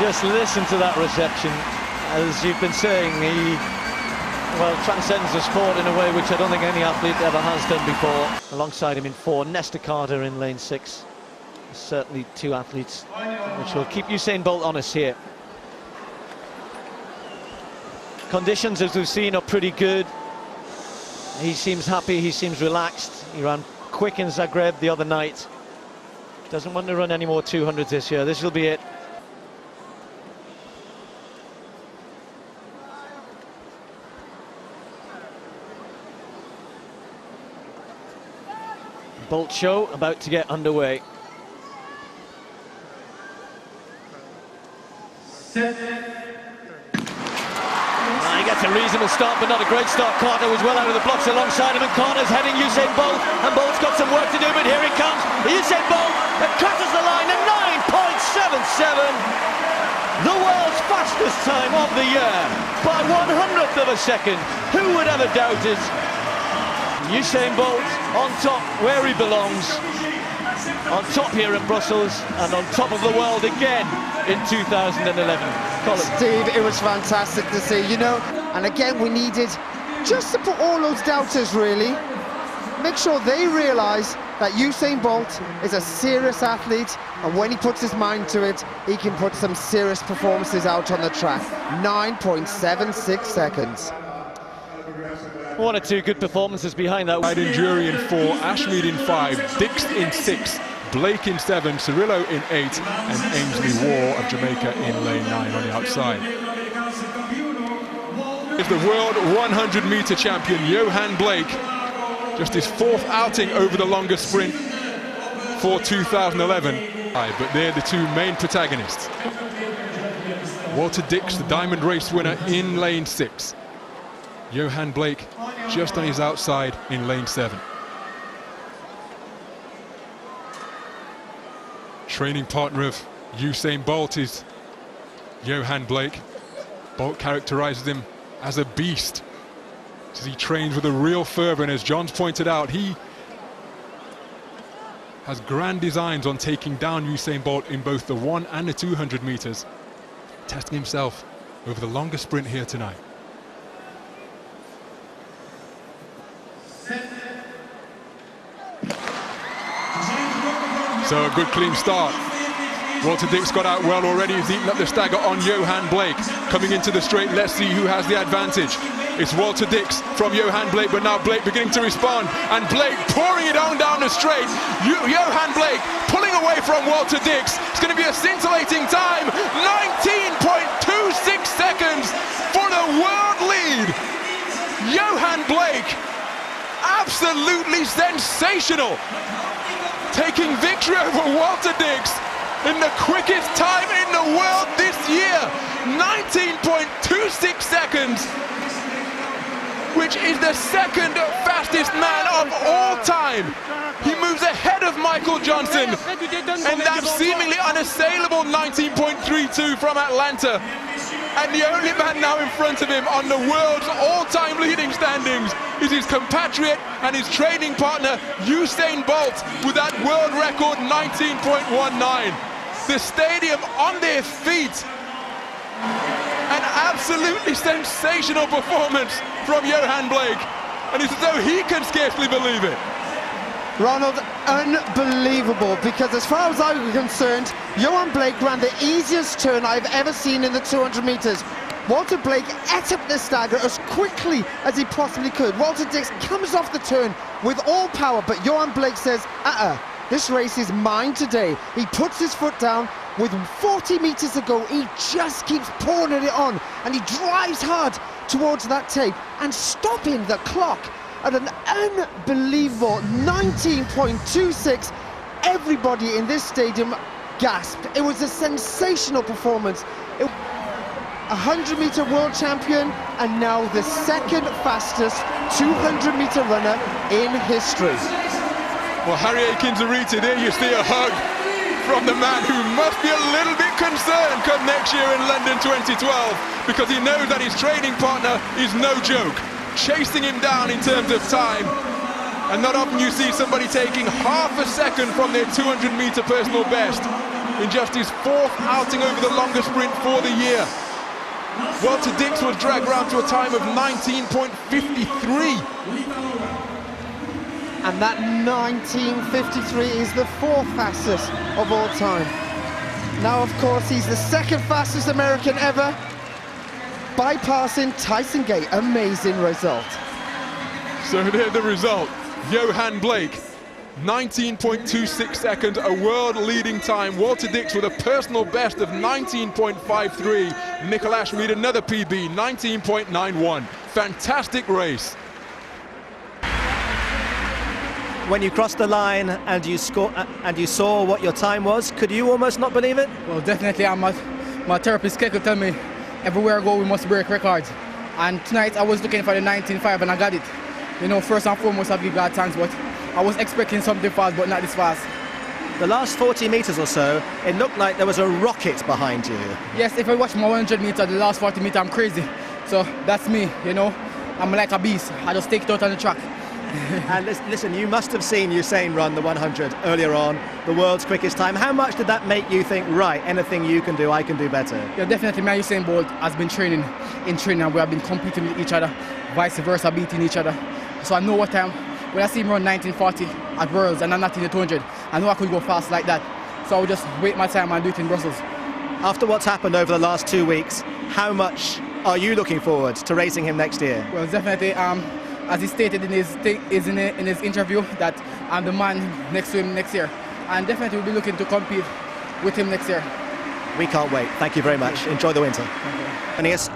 Just listen to that reception. As you've been saying, he, well, transcends the sport in a way which I don't think any athlete ever has done before. Alongside him in 4, Nesta Carter in lane 6. Certainly 2 athletes which will keep Usain Bolt honest here. Conditions, as we've seen, are pretty good. He seems happy, he seems relaxed. He ran quick in Zagreb the other night. Doesn't want to run any more 200s this year. This will be it. Bolt show about to get underway. He gets a reasonable start, but not a great start. Carter was well out of the blocks alongside him, and Carter's heading Usain Bolt, and Bolt's got some work to do, but here he comes. Usain Bolt crosses the line at 9.77. The world's fastest time of the year by 100th of a second. Who would ever doubt it? Usain Bolt on top where he belongs, on top here in Brussels, and on top of the world again in 2011. Colin. Steve, it was fantastic to see, you know, and again we needed just to put all those doubters, really, make sure they realise that Usain Bolt is a serious athlete, and when he puts his mind to it, he can put some serious performances out on the track. 9.76 seconds. 1 or 2 good performances behind that. Jury in 4, Ashmead in 5, Dix in 6, Blake in 7, Cirillo in 8, and Ainsley War of Jamaica in lane 9 on the outside. Is the world 100-meter champion Yohan Blake, just his 4th outing over the longest sprint for 2011. But they're the 2 main protagonists. Walter Dix, the diamond race winner, in lane 6. Yohan Blake just on his outside in lane 7. Training partner of Usain Bolt is Yohan Blake. Bolt characterizes him as a beast, as he trains with a real fervor, and as John's pointed out, he has grand designs on taking down Usain Bolt in both the 1 and the 200 meters, testing himself over the longest sprint here tonight. So a good clean start. Walter Dix got out well already. He's eaten up the stagger on Yohan Blake. Coming into the straight, let's see who has the advantage. It's Walter Dix from Yohan Blake, but now Blake beginning to respond, and Blake pouring it on down the straight. Yohan Blake pulling away from Walter Dix. It's going to be a scintillating time. 19.26 seconds for the world lead. Yohan Blake, absolutely sensational, taking victory over Walter Dix in the quickest time in the world this year. 19.26 seconds, which is the 2nd fastest man of all time. He moves ahead of Michael Johnson and that seemingly unassailable 19.32 from Atlanta. And the only man now in front of him on the world's all-time leading standings is his compatriot and his training partner Usain Bolt with that world record 19.19. The stadium on their feet. An absolutely sensational performance from Yohan Blake, and it's as though he can scarcely believe it. Ronald, unbelievable, because as far as I'm concerned, Yohan Blake ran the easiest turn I've ever seen in the 200 meters. Walter Blake ate up the stagger as quickly as he possibly could. Walter Dix comes off the turn with all power, but Yohan Blake says, this race is mine today. He puts his foot down. With 40 meters to go, he just keeps pouring it on, and he drives hard towards that tape and stopping the clock at an unbelievable 19.26. Everybody in this stadium gasped. It was a sensational performance. 100-meter world champion, and now the 2nd fastest 200-meter runner in history. Well, Harry Akins-Arita, there you see a hug from the man who must be a little bit concerned come next year in London 2012, because he knows that his training partner is no joke, chasing him down in terms of time. And not often you see somebody taking half a second from their 200-meter personal best. in just his 4th outing over the longest sprint for the year. Walter Dix was dragged round to a time of 19.53. And that 19.53 is the 4th fastest of all time. Now, of course, he's the 2nd fastest American ever, bypassing Tyson Gate. Amazing result. So there's the result. Yohan Blake, 19.26 seconds, a world-leading time. Walter Dix with a personal best of 19.53. Michael Ashmead, another PB, 19.91. Fantastic race. When you crossed the line and you saw what your time was, could you almost not believe it? Well, definitely. My therapist Keiko tell me everywhere I go we must break records. And tonight I was looking for the 19.5 and I got it. You know, first and foremost I give God thanks, but I was expecting something fast, but not this fast. The last 40 meters or so, it looked like there was a rocket behind you. Yes, if I watch my 100 meter, the last 40 meter, I'm crazy. So that's me, you know. I'm like a beast. I just take it out on the track. And listen, you must have seen Usain run the 100 earlier on, the world's quickest time. How much did that make you think, right, anything you can do, I can do better? Yeah, definitely. Me and Usain Bolt has been training and we have been competing with each other, vice versa, beating each other. So I know what time, when I see him run 1940 at Worlds and I'm not in the 200, I know I could go fast like that. So I would just wait my time and do it in Brussels. After what's happened over the last 2 weeks, how much are you looking forward to racing him next year? Well, definitely. As he stated in his interview, that I'm the man next to him next year, and definitely we'll be looking to compete with him next year. We can't wait. Thank you very much. Enjoy the winter. And yes,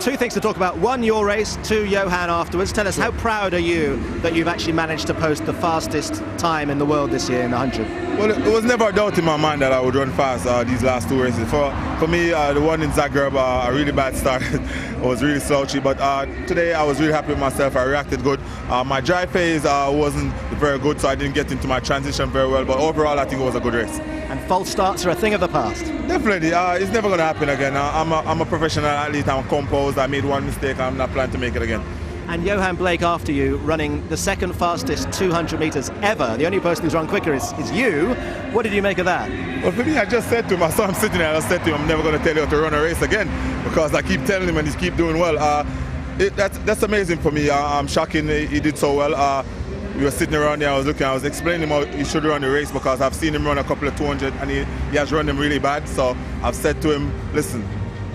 2 things to talk about. 1, your race. 2, Yohan afterwards. Tell us, how proud are you that you've actually managed to post the fastest time in the world this year in the 100? Well, it was never a doubt in my mind that I would run fast these last 2 races. For me, the one in Zagreb, a really bad start. I was really slouchy, but today I was really happy with myself. I reacted good. My dry phase wasn't very good, so I didn't get into my transition very well, but overall I think it was a good race. And false starts are a thing of the past. Definitely, it's never going to happen again. I'm a professional athlete, I'm composed, I made one mistake, I'm not planning to make it again. And Yohan Blake after you, running the 2nd fastest 200 metres ever. The only person who's run quicker is you. What did you make of that? Well, for me, I just said to him, I saw him sitting there, I just said to him, I'm never going to tell you how to run a race again, because I keep telling him and he's keep doing well. That's amazing for me. I'm shocking he did so well. We were sitting around there, I was explaining him how he should run the race, because I've seen him run a couple of 200 and he has run them really bad. So I've said to him, listen,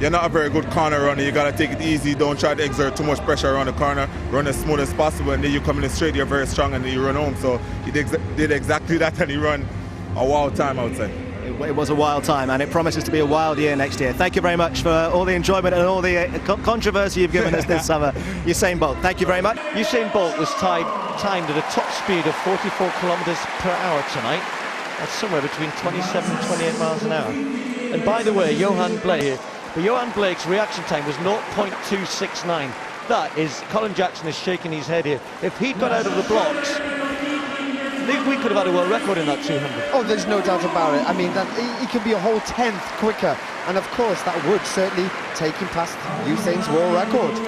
you're not a very good corner runner, you got to take it easy, don't try to exert too much pressure around the corner, run as smooth as possible, and then you come in straight, you're very strong, and then you run home. So he did exactly that, and he ran a wild time, I would say. It was a wild time, and it promises to be a wild year next year. Thank you very much for all the enjoyment and all the controversy you've given us this summer. Usain Bolt, thank you very much. Usain Bolt was timed at a top speed of 44 kilometres per hour tonight. That's somewhere between 27 and 28 miles an hour. And by the way, Yohan Blake's reaction time was 0.269. That is, Colin Jackson is shaking his head here. If he'd got out of the blocks, we could have had a world record in that 200. Oh, there's no doubt about it. I mean, he could be a whole 10th quicker. And of course, that would certainly take him past Usain's world record.